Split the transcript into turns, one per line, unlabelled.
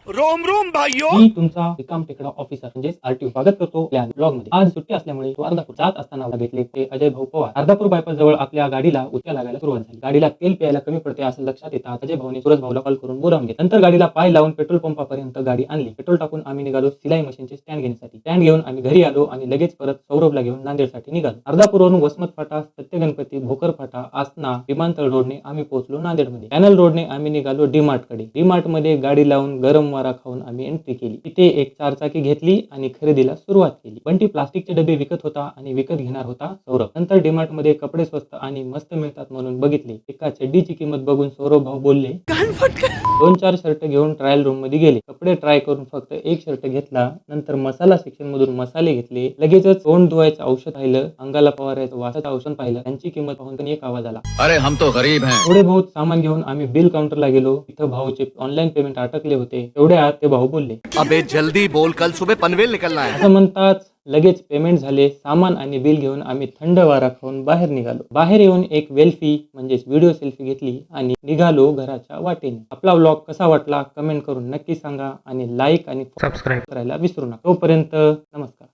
Rome Rome भाइयों,
मी तुमचा रिकाम टेकडा ऑफिसर म्हणजेच आरटीओ स्वागत करतो आपल्या ब्लॉग मध्ये. आज सुट्टी असल्यामुळे तो अर्धापूर जात असताना भेटले ते अजय भाऊ पवार. अर्धापूर बायपास जवळ आपल्या गाडीला उचल्या लागायला सुरुवात झाली. गाडीला तेल प्यायला कमी पडते असं लक्षात येतात अजय भाऊने सूरज भाऊला कॉल करून बोलावून घेतलं. नंतर गाडीला पाय लावून पेट्रोल पंपापर्यंत गाडी आणली. पेट्रोल टाकून आम्ही निघालो सिलाई मशीनचे स्टँड घेण्यासाठी. स्टँड घेऊन आम्ही घरी आलो आणि लगेच परत सौरभला घेऊन नांदेडसाठी निघालो. अर्धापूरवरून वसमत फाटा, सत्यगणपती, भोकर फाटा, आसना, विमानतळ रोडने आम्ही पोहोचलो नांदेडमध्ये. कॅनल रोडने आम्ही निघालो डीमार्ट कडे. डीमार्ट मध्ये गाडी लावून गरम वारा खाऊन आम्ही एंट्री केली. तिथे एक चारचाकी घेतली आणि खरेदीला सुरुवात केली. बंटी प्लास्टिकचे डबे विकत होता आणि विकत घेणार होता सौरभ. नंतर डीमार्ट मध्ये कपडे स्वस्त आणि मस्त मिळतात म्हणून बघितले. एका चड्डीची किंमत बघून सौरभ भाऊ बोलले, 2-4 शर्ट घेऊन ट्रायल रूम मध्ये गेले. कपडे ट्राय करून फक्त एक शर्ट घेतला. नंतर मसाला सेक्शन मधून मसाले घेतले. लगेचच तोंड धुवायचं औषध पाहिलं, अंगाला फवारायचं वासाचं औषध पाहिलं. त्यांची किंमत पाहून पण एक आवाज आला,
अरे हम तो गरीब हैं.
थोडे बहुत सामान घेऊन आम्ही बिल काउंटरला गेलो. तिथं भाऊचे ऑनलाईन पेमेंट अटकले होते. तेवढ्यात ते भाऊ बोलले,
अबे जल्दी बोल, कल सुबह पनवेल निकलना है.
असं म्हणताच लगेच पेमेंट झाले. सामान आणि बिल घेऊन आम्ही थंड वारा खाऊन बाहेर निघालो. बाहेर येऊन एक वेल्फी म्हणजेच व्हिडिओ सेल्फी घेतली आणि निघालो घराच्या वाटेने. आपला व्लॉग कसा वाटला कमेंट करून नक्की सांगा आणि लाईक आणि सबस्क्राईब करायला विसरू नका. तोपर्यंत नमस्कार.